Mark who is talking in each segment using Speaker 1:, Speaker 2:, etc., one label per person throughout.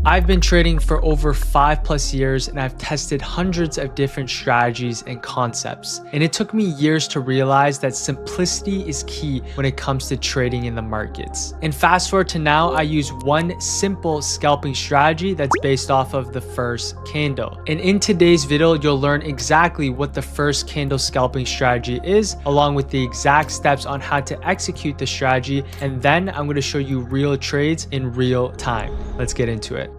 Speaker 1: I've been trading for over 5+ years and I've tested hundreds of different strategies and concepts. And it took me years to realize that simplicity is key when it comes to trading in the markets. And fast forward to now, I use one simple scalping strategy that's based off of the first candle. And in today's video, you'll learn exactly what the first candle scalping strategy is, along with the exact steps on how to execute the strategy. And then I'm going to show you real trades in real time. Let's get into it.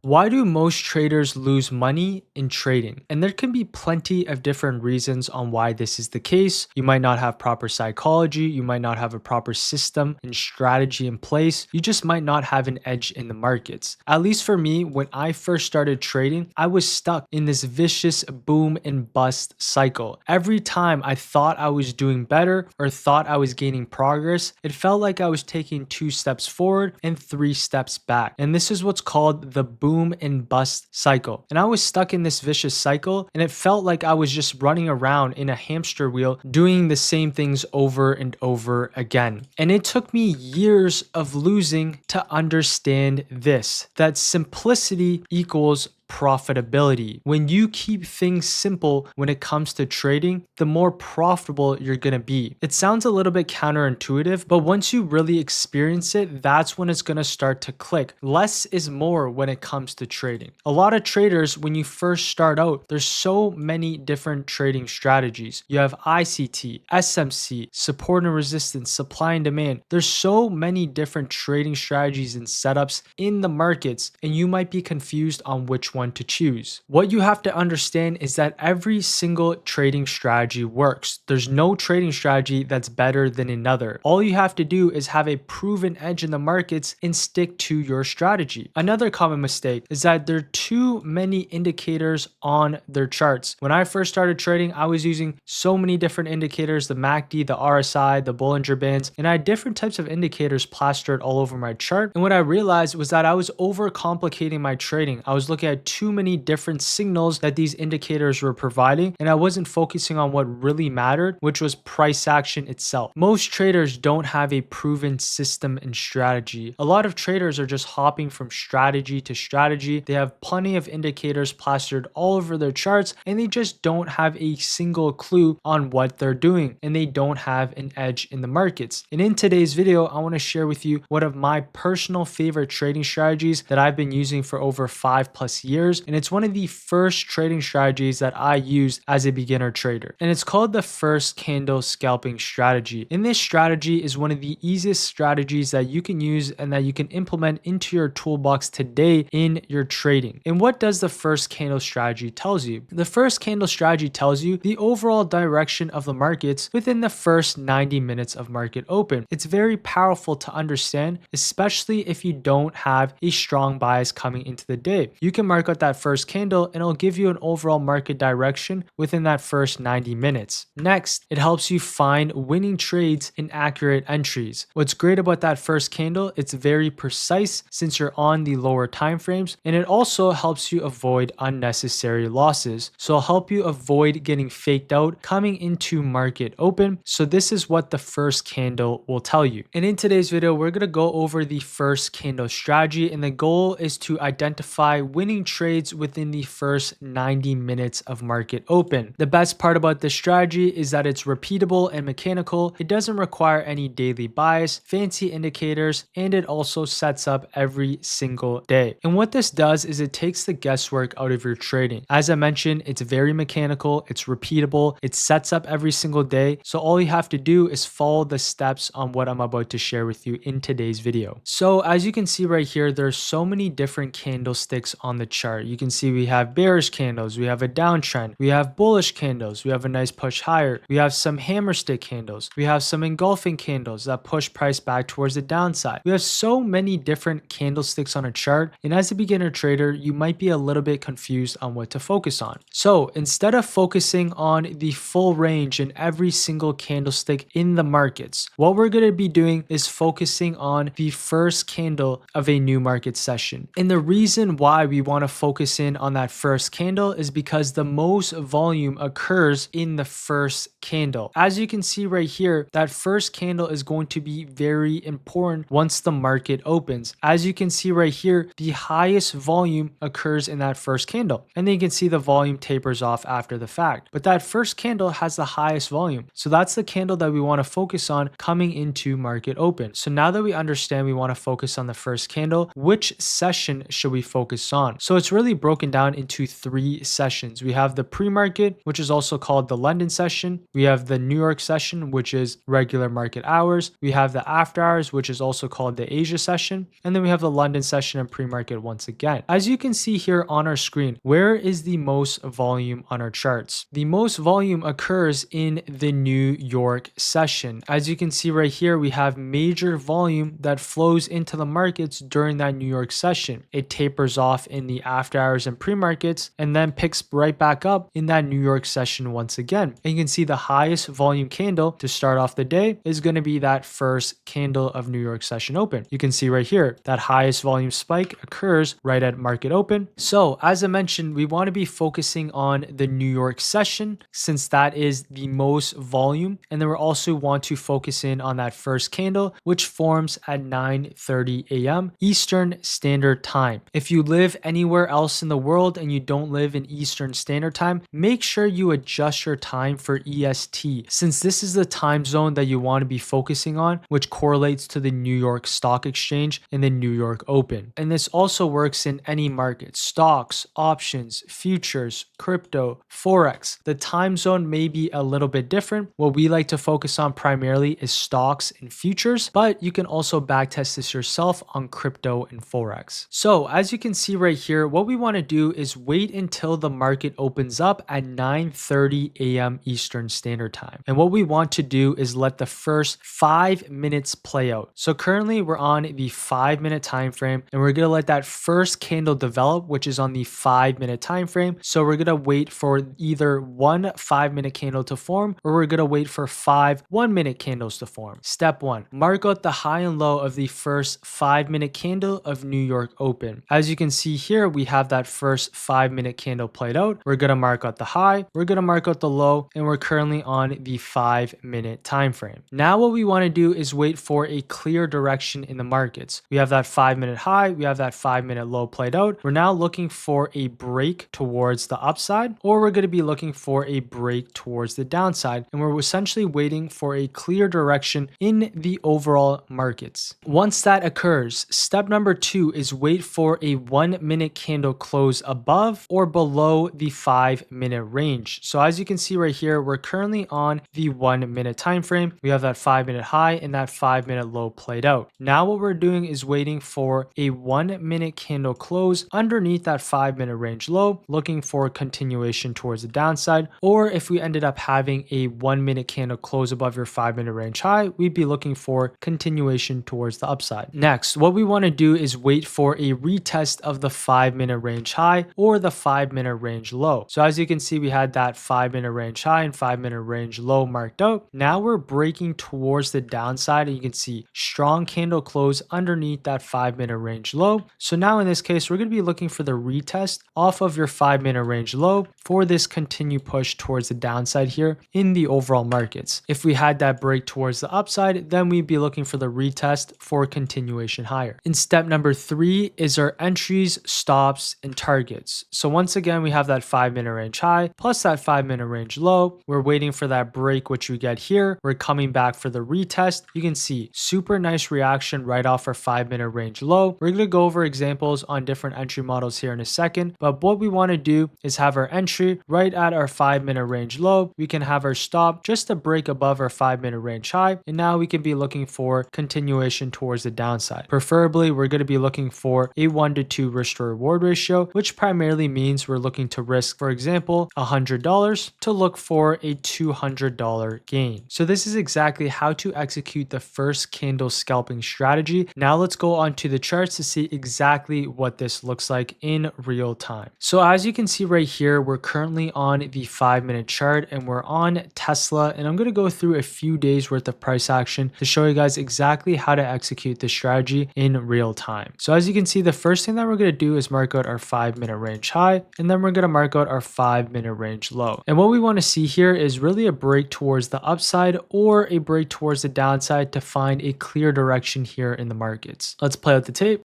Speaker 1: Why do most traders lose money in trading? And there can be plenty of different reasons on why this is the case. You might not have proper psychology, you might not have a proper system and strategy in place, you just might not have an edge in the markets. At least for me, when I first started trading, I was stuck in this vicious boom and bust cycle. Every time I thought I was doing better or thought I was gaining progress, it felt like I was taking 2 steps forward and 3 steps back. And this is what's called the boom and bust cycle. And I was stuck in this vicious cycle, and it felt like I was just running around in a hamster wheel doing the same things over and over again. And it took me years of losing to understand this, that simplicity equals profitability. When you keep things simple when it comes to trading, the more profitable you're going to be. It sounds a little bit counterintuitive, but once you really experience it, that's when it's going to start to click. Less is more when it comes to trading. A lot of traders, when you first start out, there's so many different trading strategies. You have ICT, SMC, support and resistance, supply and demand. There's so many different trading strategies and setups in the markets, and you might be confused on which one to choose. What you have to understand is that every single trading strategy works. There's no trading strategy that's better than another. All you have to do is have a proven edge in the markets and stick to your strategy. Another common mistake is that there are too many indicators on their charts. When I first started trading, I was using so many different indicators, the MACD, the RSI, the Bollinger Bands, and I had different types of indicators plastered all over my chart. And what I realized was that I was overcomplicating my trading. I was looking at too many different signals that these indicators were providing, and I wasn't focusing on what really mattered, which was price action itself. Most traders don't have a proven system and strategy. A lot of traders are just hopping from strategy to strategy. They have plenty of indicators plastered all over their charts, and they just don't have a single clue on what they're doing, and they don't have an edge in the markets. And in today's video, I want to share with you one of my personal favorite trading strategies that I've been using for over 5+ years. And it's one of the first trading strategies that I used as a beginner trader. And it's called the first candle scalping strategy. And this strategy is one of the easiest strategies that you can use and that you can implement into your toolbox today in your trading. And what does the first candle strategy tells you? The first candle strategy tells you the overall direction of the markets within the first 90 minutes of market open. It's very powerful to understand, especially if you don't have a strong bias coming into the day. You can mark out that first candle and it'll give you an overall market direction within that first 90 minutes. Next, it helps you find winning trades and accurate entries. What's great about that first candle, it's very precise since you're on the lower time frames, and it also helps you avoid unnecessary losses. So it'll help you avoid getting faked out coming into market open. So this is what the first candle will tell you. And in today's video, we're going to go over the first candle strategy, and the goal is to identify winning trades within the first 90 minutes of market open. The best part about this strategy is that it's repeatable and mechanical. It doesn't require any daily bias, fancy indicators, and it also sets up every single day. And what this does is it takes the guesswork out of your trading. As I mentioned, it's very mechanical, it's repeatable, it sets up every single day. So all you have to do is follow the steps on what I'm about to share with you in today's video. So as you can see right here, there's so many different candlesticks on the chart. You can see we have bearish candles, we have a downtrend, we have bullish candles, we have a nice push higher, we have some hammer stick candles, we have some engulfing candles that push price back towards the downside. We have so many different candlesticks on a chart, and as a beginner trader, you might be a little bit confused on what to focus on. So instead of focusing on the full range and every single candlestick in the markets, what we're going to be doing is focusing on the first candle of a new market session. And the reason why we want to focus in on that first candle is because the most volume occurs in the first candle. As you can see right here, that first candle is going to be very important once the market opens. As you can see right here, the highest volume occurs in that first candle. And then you can see the volume tapers off after the fact. But that first candle has the highest volume. So that's the candle that we want to focus on coming into market open. So now that we understand we want to focus on the first candle, which session should we focus on? So it's really broken down into 3 sessions. We have the pre-market, which is also called the London session. We have the New York session, which is regular market hours. We have the after hours, which is also called the Asia session. And then we have the London session and pre-market once again. As you can see here on our screen, where is the most volume on our charts? The most volume occurs in the New York session. As you can see right here, we have major volume that flows into the markets during that New York session. It tapers off in the after hours and pre-markets and then picks right back up in that New York session once again. And you can see the highest volume candle to start off the day is going to be that first candle of New York session open. You can see right here that highest volume spike occurs right at market open. So as I mentioned, we want to be focusing on the New York session since that is the most volume. And then we also want to focus in on that first candle, which forms at 9:30 a.m. Eastern Standard Time. If you live anywhere else in the world and you don't live in Eastern Standard Time, make sure you adjust your time for EST since this is the time zone that you want to be focusing on, which correlates to the New York Stock Exchange and the New York Open. And this also works in any market, stocks, options, futures, crypto, forex. The time zone may be a little bit different. What we like to focus on primarily is stocks and futures, but you can also backtest this yourself on crypto and forex. So as you can see right here, what we want to do is wait until the market opens up at 9:30 a.m. Eastern Standard Time. And what we want to do is let the first 5 minutes play out. So currently we're on the 5-minute time frame and we're going to let that first candle develop, which is on the 5-minute time frame. So we're going to wait for either one 5-minute candle to form or we're going to wait for 5 1-minute candles to form. Step 1, mark out the high and low of the first 5-minute candle of New York Open. As you can see here, we have that first 5-minute candle played out. We're going to mark out the high, we're going to mark out the low, and we're currently on the 5-minute time frame. Now what we want to do is wait for a clear direction in the markets. We have that 5-minute high, we have that 5-minute low played out. We're now looking for a break towards the upside, or we're going to be looking for a break towards the downside, and we're essentially waiting for a clear direction in the overall markets. Once that occurs, step number 2 is wait for a 1-minute candle close above or below the 5-minute range. So as you can see right here, we're currently on the 1-minute time frame. We have that 5-minute high and that 5-minute low played out. Now what we're doing is waiting for a 1-minute candle close underneath that 5-minute range low, looking for a continuation towards the downside. Or if we ended up having a 1-minute candle close above your 5-minute range high, we'd be looking for continuation towards the upside. Next, what we want to do is wait for a retest of the 5-minute range high or the 5-minute range low. So as you can see, we had that 5-minute range high and 5-minute range low marked out. Now we're breaking towards the downside and you can see strong candle close underneath that 5-minute range low. So now in this case, we're going to be looking for the retest off of your 5-minute range low for this continued push towards the downside here in the overall markets. If we had that break towards the upside, then we'd be looking for the retest for continuation higher. In step number 3 is our entries, stops, and targets. So once again, we have that 5-minute range high plus that 5-minute range low. We're waiting for that break, which we get here. We're coming back for the retest. You can see super nice reaction right off our 5-minute range low. We're going to go over examples on different entry models here in a second, but what we want to do is have our entry right at our 5-minute range low. We can have our stop just a break above our 5-minute range high, and now we can be looking for continuation towards the downside. Preferably, we're going to be looking for a 1-to-2 risk to reward ratio, which primarily means we're looking to risk, for example, $100 to look for a $200 gain. So this is exactly how to execute the first candle scalping strategy. Now let's go on to the charts to see exactly what this looks like in real time. So as you can see right here, we're currently on the 5-minute chart and we're on Tesla, and I'm going to go through a few days worth of price action to show you guys exactly how to execute this strategy in real time. So as you can see, the first thing that we're going to do is mark mark out our 5-minute range high, and then we're going to mark out our 5-minute range low. And what we want to see here is really a break towards the upside or a break towards the downside to find a clear direction here in the markets. Let's play out the tape.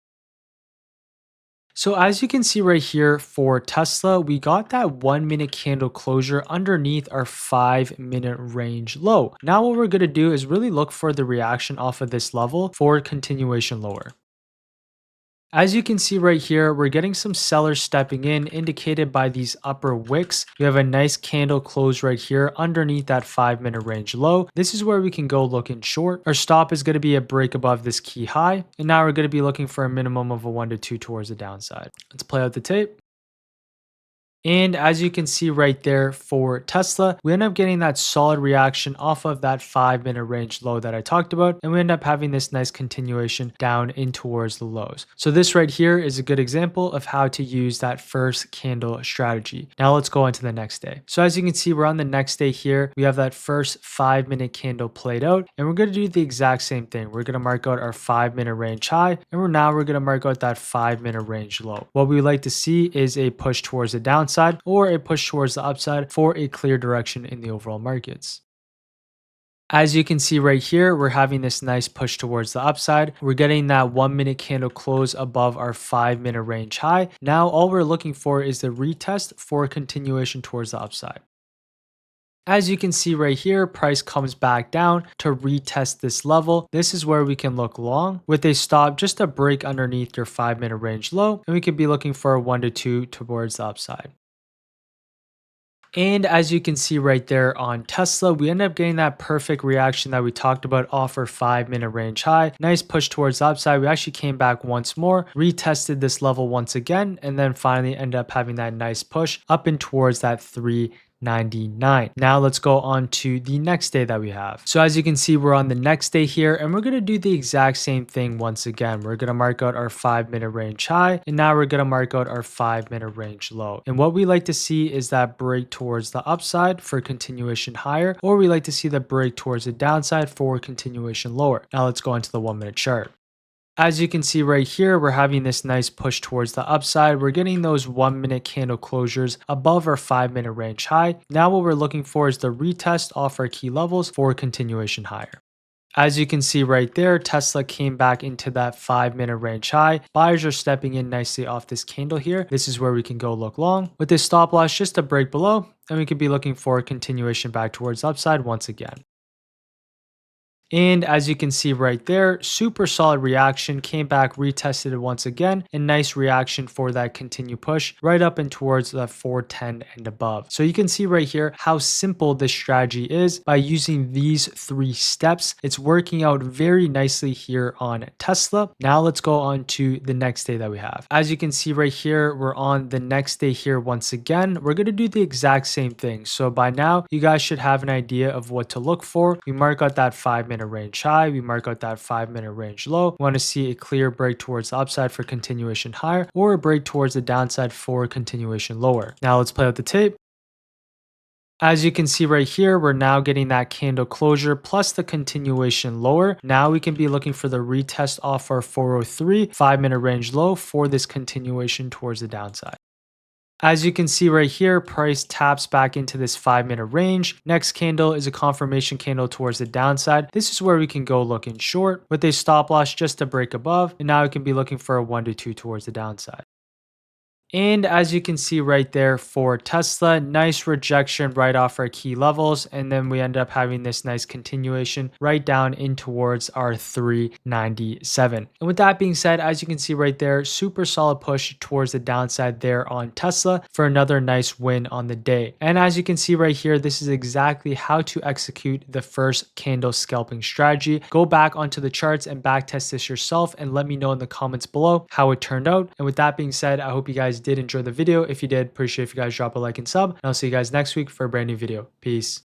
Speaker 1: So as you can see right here for Tesla, we got that 1-minute candle closure underneath our 5-minute range low. Now what we're going to do is really look for the reaction off of this level for continuation lower. As you can see right here, we're getting some sellers stepping in indicated by these upper wicks. We have a nice candle close right here underneath that 5-minute range low. This is where we can go looking short. Our stop is going to be a break above this key high. And now we're going to be looking for a minimum of a 1 to 2 towards the downside. Let's play out the tape. And as you can see right there for Tesla, we end up getting that solid reaction off of that 5-minute range low that I talked about. And we end up having this nice continuation down in towards the lows. So this right here is a good example of how to use that first candle strategy. Now let's go on to the next day. So as you can see, we're on the next day here. We have that first 5-minute candle played out. And we're going to do the exact same thing. We're going to mark out our 5-minute range high. And we're going to mark out that 5-minute range low. What we would like to see is a push towards the downside or a push towards the upside for a clear direction in the overall markets. As you can see right here, we're having this nice push towards the upside. We're getting that 1-minute candle close above our 5-minute range high. Now all we're looking for is the retest for a continuation towards the upside. As you can see right here, price comes back down to retest this level. This is where we can look long with a stop just a break underneath your 5-minute range low. And we could be looking for a 1 to 2 towards the upside. And as you can see right there on Tesla, we end up getting that perfect reaction that we talked about off our 5-minute range high. Nice push towards the upside. We actually came back once more, retested this level once again, and then finally ended up having that nice push up and towards that 399. Now let's go on to the next day that we have. So as you can see, we're on the next day here and we're going to do the exact same thing once again. We're going to mark out our 5-minute range high and now we're going to mark out our 5-minute range low. And what we like to see is that break towards the upside for continuation higher, or we like to see the break towards the downside for continuation lower. Now let's go into the 1-minute chart. As you can see right here, we're having this nice push towards the upside. We're getting those 1-minute candle closures above our 5-minute range high. Now what we're looking for is the retest off our key levels for continuation higher. As you can see right there, Tesla came back into that 5-minute range high. Buyers are stepping in nicely off this candle here. This is where we can go look long with this stop loss just a break below, and we could be looking for a continuation back towards the upside once again. And as you can see right there, super solid reaction, came back, retested it once again, and nice reaction for that continue push right up and towards the 410 and above. So you can see right here how simple this strategy is by using these 3 steps. It's working out very nicely here on Tesla. Now let's go on to the next day that we have. As you can see right here, we're on the next day here once again. We're going to do the exact same thing. So by now, you guys should have an idea of what to look for. We mark out that 5-minute range high, we mark out that 5-minute range low. We want to see a clear break towards the upside for continuation higher or a break towards the downside for continuation lower. Now let's play out the tape. As you can see right here, we're now getting that candle closure plus the continuation lower. Now we can be looking for the retest off our 403 5-minute range low for this continuation towards the downside. As you can see right here, price taps back into this 5-minute range. Next candle is a confirmation candle towards the downside. This is where we can go looking short with a stop loss just to break above. And now we can be looking for a 1 to 2 towards the downside. And as you can see right there for Tesla, nice rejection right off our key levels. And then we end up having this nice continuation right down in towards our 397. And with that being said, as you can see right there, super solid push towards the downside there on Tesla for another nice win on the day. And as you can see right here, this is exactly how to execute the first candle scalping strategy. Go back onto the charts and back test this yourself and let me know in the comments below how it turned out. And with that being said, I hope you guys did enjoy the video. If you did, appreciate if you guys drop a like and sub. And I'll see you guys next week for a brand new video. Peace.